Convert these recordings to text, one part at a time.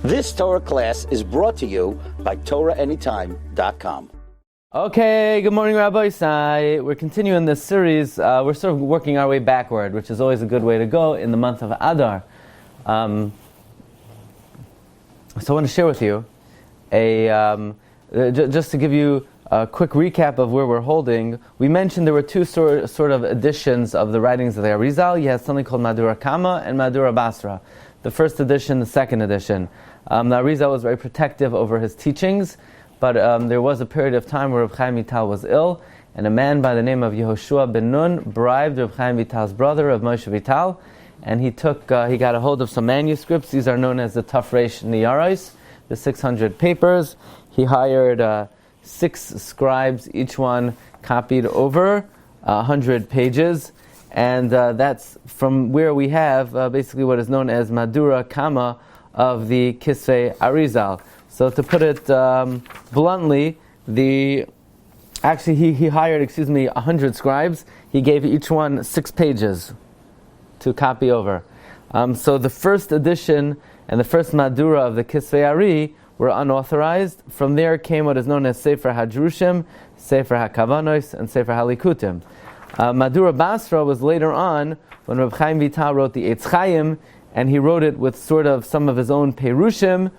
This Torah class is brought to you by TorahAnytime.com. Okay, good morning, Rabbi. We're continuing this series. We're sort of working our way backward, which is always a good way to go in the month of Adar. So I want to share with you just to give you a quick recap of where we're holding. We mentioned there were two sort of editions of the writings of the Arizal. You had something called Madura Kama and Madura Basra. The first edition, the second edition. The Arizal was very protective over his teachings, but there was a period of time where Reb Chaim Vital was ill, and a man by the name of Yehoshua ben Nun bribed Reb Chaim Vital's brother, Reb Moshe Vital, and he got a hold of some manuscripts. These are known as the Tafresh Niyaros, the 600 papers. He hired 6 scribes, each one copied over 100 pages, and that's from where we have basically what is known as Madura Kama of the Kisvei Arizal. So to put it bluntly, he hired 100 scribes. He gave each one 6 pages to copy over. So the first edition and the first Madura of the Kisvei Ari were unauthorized. From there came what is known as Sefer HaDrushim, Sefer HaKavanos, and Sefer HaLikutim. Madura Basra was later on when Reb Chaim Vital wrote the Eitz Chaim, and he wrote it with sort of some of his own Perushim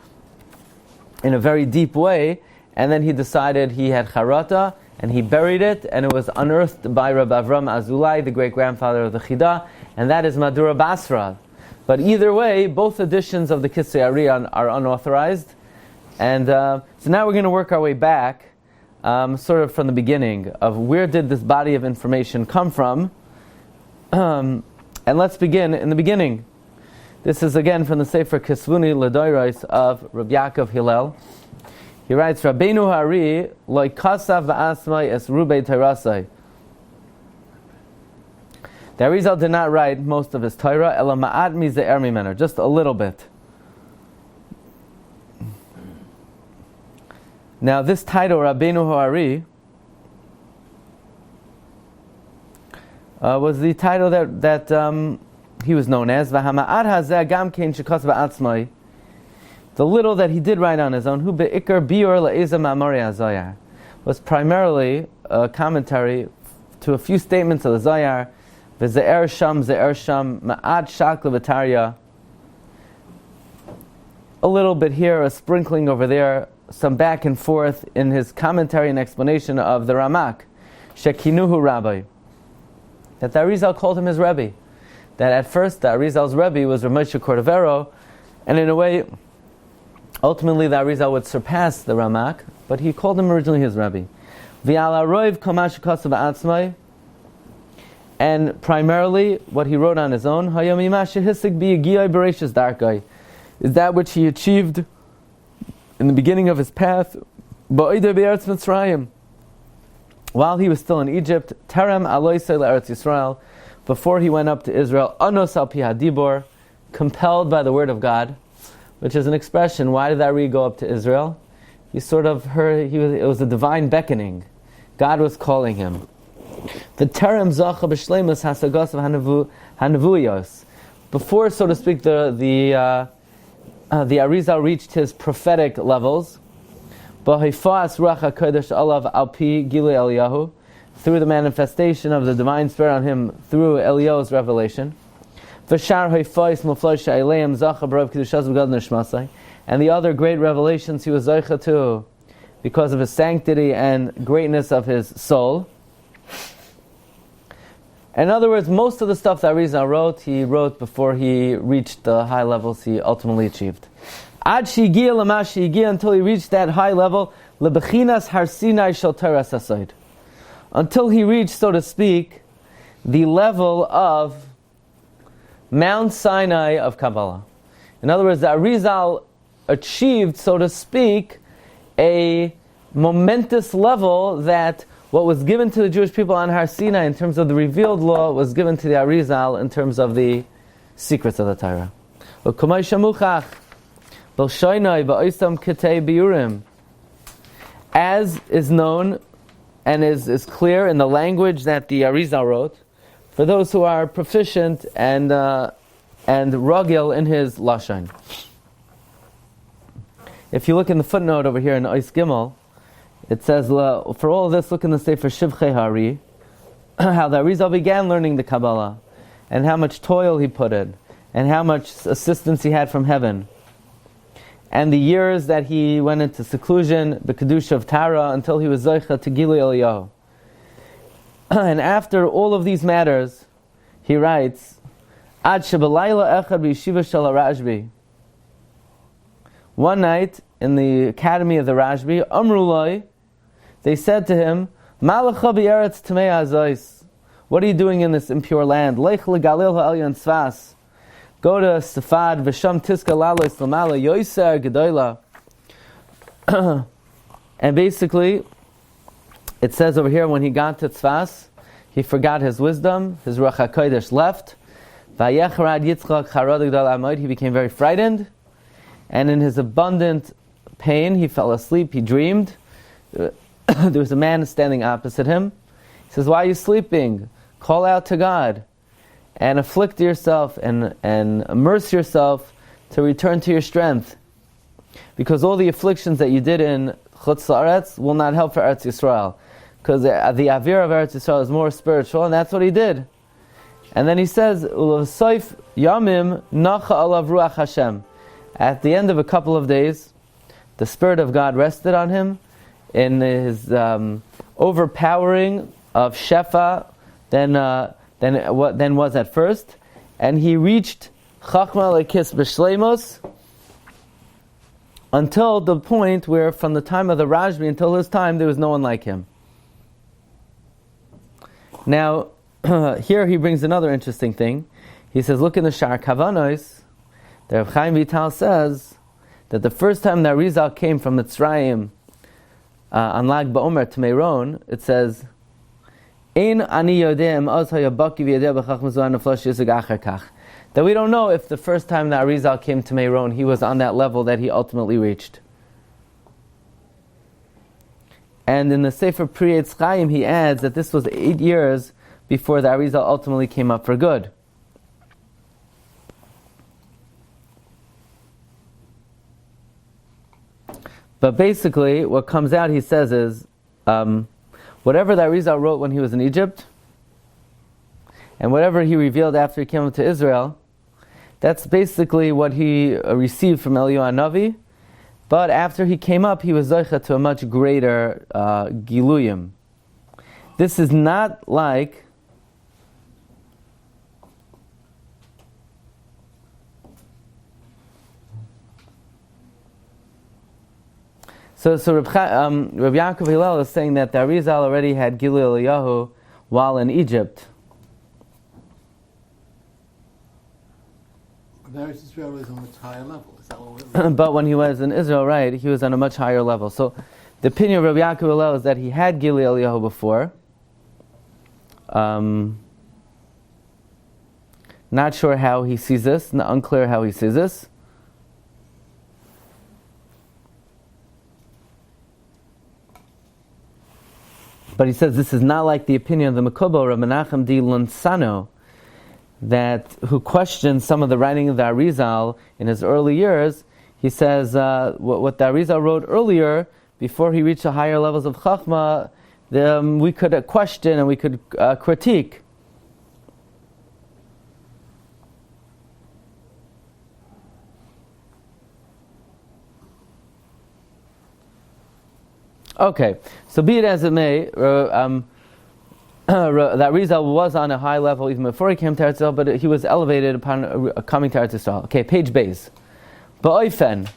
in a very deep way, and then he decided he had Charata, and he buried it, and it was unearthed by Rabbi Avram Azulai, the great-grandfather of the Chida, and that is Madura Basra. But either way, both editions of the Kisvei Ari are unauthorized, and so now we're going to work our way back, sort of from the beginning, of where did this body of information come from, and let's begin in the beginning. This is again from the Sefer Kisvuni L'Doros of Rabbi Yaakov Hillel. He writes, Rabbeinu Hari loy kasav v'asmai es rubei Torasai. The Arizal did not write most of his Torah, ela ma'at mize'er mimenu, just a little bit. Now this title, Rabbeinu Hari, was the title that he was known as. The little that he did write on his own, was primarily a commentary to a few statements of the Zayar. Ze'er sham, ma'ad shak levatarya. A little bit here, a sprinkling over there, some back and forth in his commentary and explanation of the Ramak, Shekinuhu Rabbi, that the Arizal called him his Rebbe. That at first the Arizal's Rebbe was Rav Moshe Cordovero, and in a way, ultimately the Arizal would surpass the Ramak, but he called him originally his Rebbe. And primarily, what he wrote on his own, is that which he achieved in the beginning of his path, while he was still in Egypt, Terem Aloisei Eretz Yisrael, before he went up to Israel, Anos al pi hadibor, compelled by the word of God, which is an expression. Why did Ari go up to Israel? He sort of heard, it was a divine beckoning. God was calling him. The Terem Zacha b'shleimus hasagos of hanavuyos. Before, so to speak, the Arizal reached his prophetic levels, B'haifas ruach hakodesh alav al pi gilui Eliyahu, through the manifestation of the divine spirit on him through Eliyahu's revelation. And the other great revelations he was zeicha to because of his sanctity and greatness of his soul. In other words, most of the stuff that Arizal wrote, he wrote before he reached the high levels he ultimately achieved. Ad shigia lama shigia, until he reached that high level, lebechinas har Sinai shel Torah sasoid. Until he reached, so to speak, the level of Mount Sinai of Kabbala. In other words, the Arizal achieved, so to speak, a momentous level that what was given to the Jewish people on Har Sinai in terms of the revealed law was given to the Arizal in terms of the secrets of the Torah. As is known and is clear in the language that the Arizal wrote, for those who are proficient and ragil in his lashon. If you look in the footnote over here in Ois Gimel, it says, for all of this, look in the Sefer Shivchei Hari, how the Arizal began learning the Kabbala, and how much toil he put in, and how much assistance he had from heaven, and the years that he went into seclusion, the Kedusha of Tara, until he was Zoicha to Gilui Eliyahu. And after all of these matters, he writes, Ad shebelayla echad b'yeshiva shel Rashbi. One night, in the academy of the Rashbi, Amrulai, they said to him, Malacha b'eretz tamei azois. What are you doing in this impure land? Lech legalil ha'elyon tzvas. Go to Safad, v'sham tiska lalois lamala yoiser gedoyla. And basically, it says over here, when he got to Tzfas, he forgot his wisdom, his Ruach HaKodesh left. Vayecharad Yitzchak charad gedol amod. He became very frightened, and in his abundant pain, he fell asleep, he dreamed. There was a man standing opposite him. He says, why are you sleeping? Call out to God, and afflict yourself, and immerse yourself to return to your strength. Because all the afflictions that you did in Chutz La'aretz will not help for Eretz Yisrael. Because the Avir of Eretz Yisrael is more spiritual, and that's what he did. And then he says, U'lesoif yamim nacha alav ruach Hashem. At the end of a couple of days, the Spirit of God rested on him in his overpowering of Shefa than was at first. And he reached Chachma Lekis B'Shleimos, until the point where, from the time of the Rashbi until his time, there was no one like him. Now, here he brings another interesting thing. He says, look in the Shar Kavanos, the Reb Chaim Vital says that the first time that Arizal came from Mitzrayim on Lag BaOmer to Meron, it says, Ein ani yodem oz hayabaki v'yadeh b'chach mezuan neflosh yizug acher kach. That we don't know if the first time that Arizal came to Meron, he was on that level that he ultimately reached. And in the Sefer Pri Eitz Chaim, he adds that this was 8 years before the Arizal ultimately came up for good. But basically, what comes out, he says, is whatever the Arizal wrote when he was in Egypt, and whatever he revealed after he came up to Israel, that's basically what he received from Eliyahu Hanavi. But after he came up, he was zoicha to a much greater giluyim. This is not like So Rabbi Yaakov Hillel is saying that the Arizal already had Gilui Eliyahu while in Egypt. Eretz Israel was on a much higher level. Is that what we're But when he was in Israel, right, he was on a much higher level. So the opinion of Rabbi Yaakov Hillel is that he had Gilui Eliyahu before. Not sure how he sees this, unclear how he sees this. But he says this is not like the opinion of the Mekubo, Rabbi Menachem di Lunsano, who questioned some of the writing of the Arizal in his early years. He says what the Arizal wrote earlier, before he reached the higher levels of Chachma, we could question and we could critique. Okay, so be it as it may, that Arizal was on a high level even before he came to Eretz Yisrael, but he was elevated upon coming to Eretz Yisrael. Okay, page base. Ba'oifen,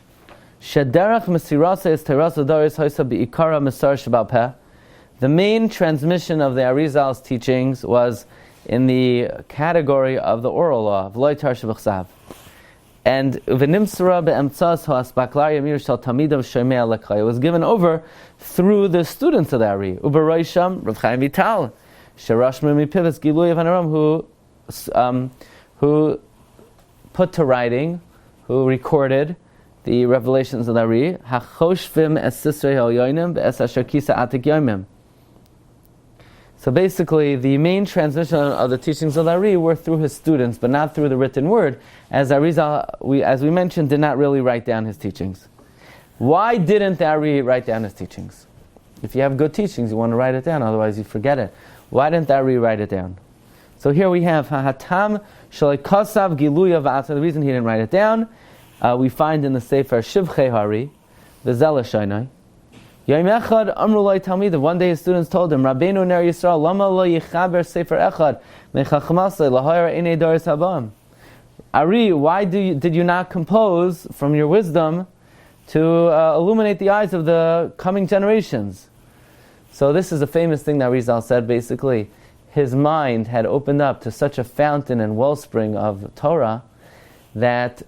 shederach mesirasa is terasa doris hoisa be'ikara mesar shabal peh. The main transmission of the Arizal's teachings was in the category of the oral law, v'loi tar shebachsav. And v'nimsara be'emtzas ha'asbaklar yamir shal tamidav shomei alekhay. It was given over through the students of the Ari. Uberoisham, Rav Chaim Vital, sherashmer mipivas gilui v'anaram, who put to writing, who recorded the revelations of the Ari. Hachoshvim es sisrei ha'yonim be'es asher kisa atik yomim. So basically, the main transmission of the teachings of the Ari were through his students, but not through the written word, as Arizal, as we mentioned, did not really write down his teachings. Why didn't the Ari write down his teachings? If you have good teachings, you want to write it down, otherwise you forget it. Why didn't the Ari write it down? So here we have Hahatam Shalei Kasav Giluya V'Atzah. The reason he didn't write it down, we find in the Sefer Shivchei Hari, the Zela Shainai. Yom Echad Amru Loi Talmid. One day his students told him, Rabbeinu Ner Yisrael, Lama Lo Yichaber Sefer Echad Mechachmasei Lahayra Einei Doris Habam. Ari, why did you not compose from your wisdom to illuminate the eyes of the coming generations? So this is a famous thing that Arizal said. Basically, his mind had opened up to such a fountain and wellspring of Torah that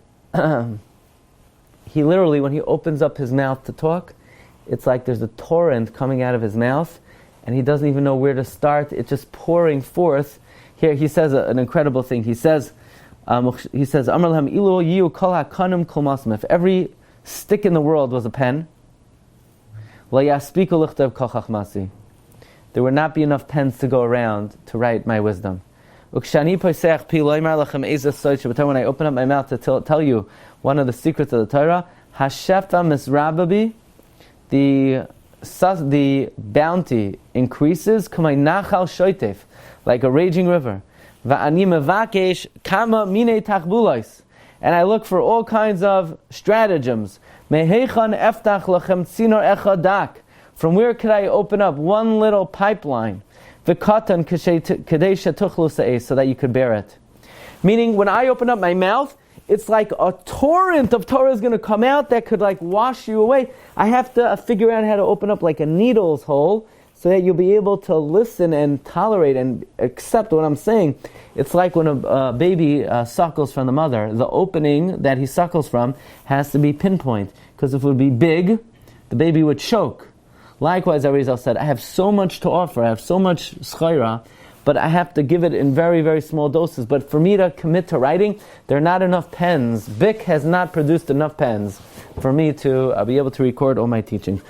he literally, when he opens up his mouth to talk, it's like there's a torrent coming out of his mouth, and he doesn't even know where to start. It's just pouring forth. Here he says an incredible thing. He says, Amar lahem ilu yiu kol hakanim kol masmeh. If every stick in the world was a pen, there would not be enough pens to go around to write my wisdom. When I open up my mouth to tell you one of the secrets of the Torah, Hashefta misrababi, the bounty increases, like a raging river. And I look for all kinds of stratagems. From where could I open up one little pipeline? So that you could bear it. Meaning, when I open up my mouth, it's like a torrent of Torah is going to come out that could like wash you away. I have to figure out how to open up like a needle's hole so that you'll be able to listen and tolerate and accept what I'm saying. It's like when a baby suckles from the mother. The opening that he suckles from has to be pinpoint, because if it would be big, the baby would choke. Likewise, Arizal said, I have so much to offer, I have so much schayra, but I have to give it in very, very small doses. But for me to commit to writing, there are not enough pens. Bic has not produced enough pens for me to be able to record all my teachings.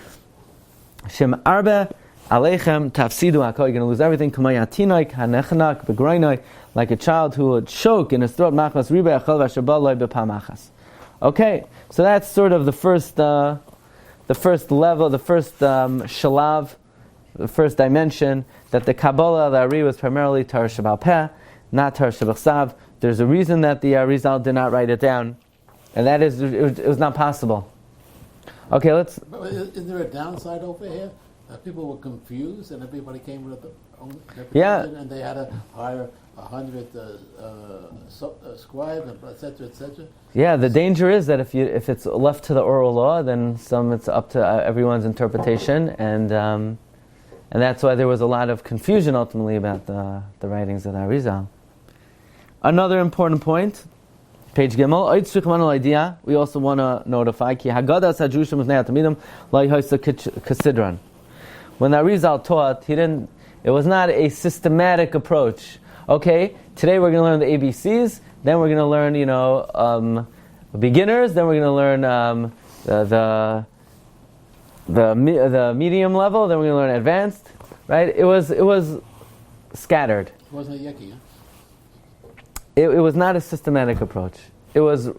Shem arbe aleichem tafsidu hakol. You're going to lose everything. Kamayatinoik hanechnak begroinoi, like a child who would choke in his throat. Machmas ribe achol v'ashabaloi bepamachas. Okay, so that's sort of the first level, the first shalav, the first dimension, that the Kabbala of the Ari was primarily Torah Shebal Peh, not Torah Shebachsav. There's a reason that the Arizal did not write it down, and that is, it was not possible. Okay, let's... Is there a downside over here? People were confused and everybody came with their own interpretation, and they had to hire 100 scribes, etc., etc.? Yeah, the danger is that if it's left to the oral law, then it's up to everyone's interpretation, and that's why there was a lot of confusion ultimately about the writings of the Arizal. Another important point, page Gimel, idea. We also want to notify ki hagadas hajushim v'nei hatamidum lo yhosa kasidran. When the Arizal taught, it was not a systematic approach. Okay, today we're going to learn the ABCs, then we're going to learn, beginners, then we're going to learn the medium level, then we're going to learn advanced, right? It was scattered. It wasn't a yucky, huh? It was not a systematic approach. It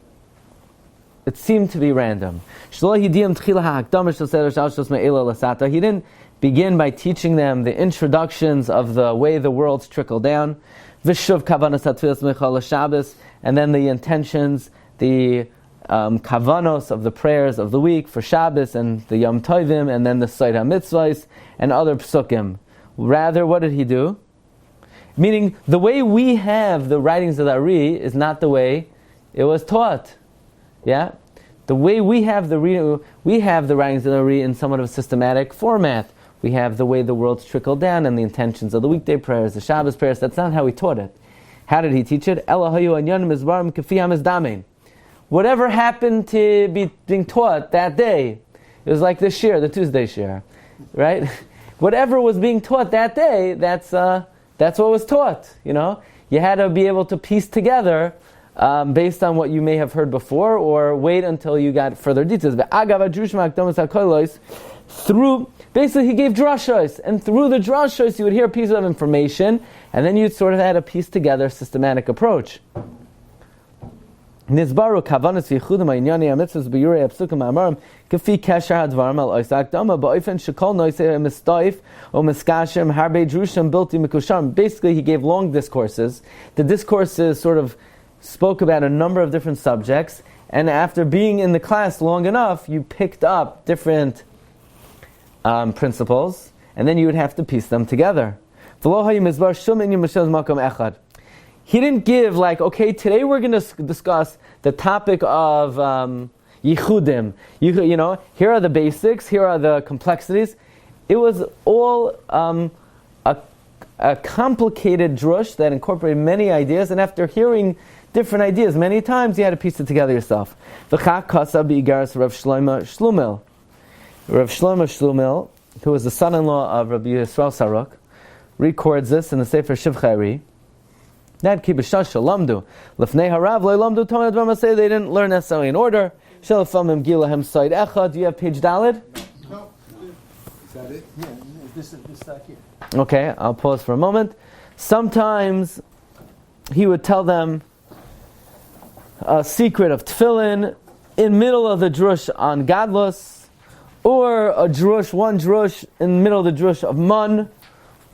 seemed to be random. He didn't begin by teaching them the introductions of the way the worlds trickle down, and then the intentions, the kavanos of the prayers of the week for Shabbos and the Yom Tovim, and then the Sod HaMitzvahs and other psukim. Rather, what did he do? Meaning, the way we have the writings of the Ari is not the way it was taught. Yeah? The way we have the writings of the Ari in somewhat of a systematic format. We have the way the worlds trickle down and the intentions of the weekday prayers, the Shabbos prayers. That's not how he taught it. How did he teach it? Whatever happened to be being taught that day, it was like this shir, the Tuesday shir, right? Whatever was being taught that day, that's what was taught. You had to be able to piece together based on what you may have heard before, or wait until you got further details. Basically, he gave drashos, and through the drashos, you would hear pieces of information, and then you'd sort of had a piece together systematic approach. Nizbaru kavanas v'yichudim ha'inyanei ha'mitzvos b'yurei ha'psukim ha'amarim k'fi kesher ha'dvarim al ois ha'akdama ba'ofen shekol noisei ha'mistoif o miskashim harbei drushim bilti mikusham. Basically, he gave long discourses. The discourses sort of spoke about a number of different subjects, and after being in the class long enough, you picked up different principles, and then you would have to piece them together. He didn't give like, okay, today we're going to discuss the topic of yichudim. You know, here are the basics, here are the complexities. It was all a complicated drush that incorporated many ideas, and after hearing different ideas many times, you had to piece it together yourself. Rav Shlomo Shlumil, who was the son-in-law of Rabbi Yisrael Saruk, records this in the Sefer Shivchari. That kibishash lamdu lefnei harav lo lamdu tamid advarim say they didn't learn necessarily in order. Shalafamim gilahem side echad. Do you have page Daled? No. Is that it? Yeah. This stuck here. Okay, I'll pause for a moment. Sometimes he would tell them a secret of tefillin in middle of the drush on gadlus, or a drush, one drush in the middle of the drush of man.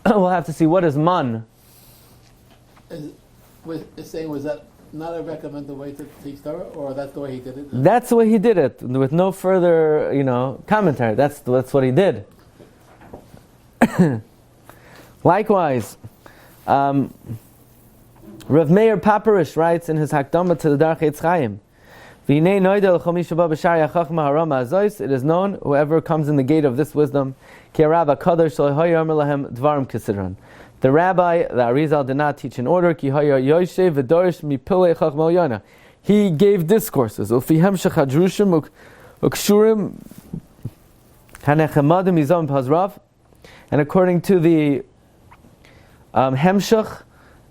We'll have to see what is man. Is saying, was that not a recommended way to teach Torah, or that's the way he did it? That's the way he did it, with no further, commentary. That's what he did. Likewise, Rav Meir Paparish writes in his Hakdama to the Darch Eitz Chaim, it is known, whoever comes in the gate of this wisdom, the rabbi, the Arizal, did not teach in order. He gave discourses. And according to the hemshach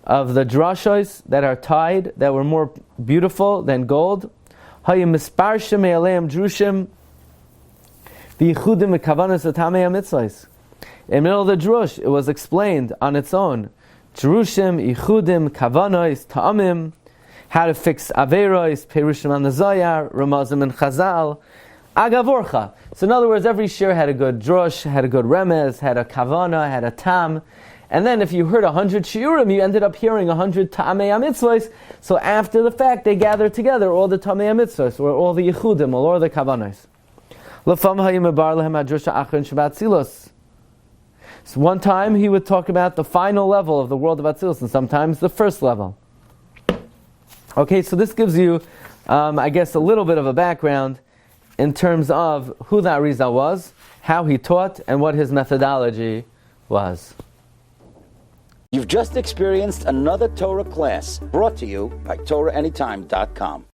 of the drashos that are tied, that were more beautiful than gold, in the middle of the drush, it was explained on its own. Drushim, Ichudim, Kavanos, Ta'amim, how to fix Averos, Perushim on the Zayar, Ramazim and Chazal, Agavorcha. So in other words, every shir had a good drush, had a good remez, had a kavana, had a tam. And then if you heard 100 shiurim, you ended up hearing 100 ta'amei mitzvahs. So after the fact, they gathered together all the ta'amei mitzvahs, or all the yichudim, or all the kavanos. So one time he would talk about the final level of the world of Atzilus, and sometimes the first level. Okay, so this gives you, I guess, a little bit of a background in terms of who the Arizal was, how he taught, and what his methodology was. You've just experienced another Torah class brought to you by TorahAnytime.com.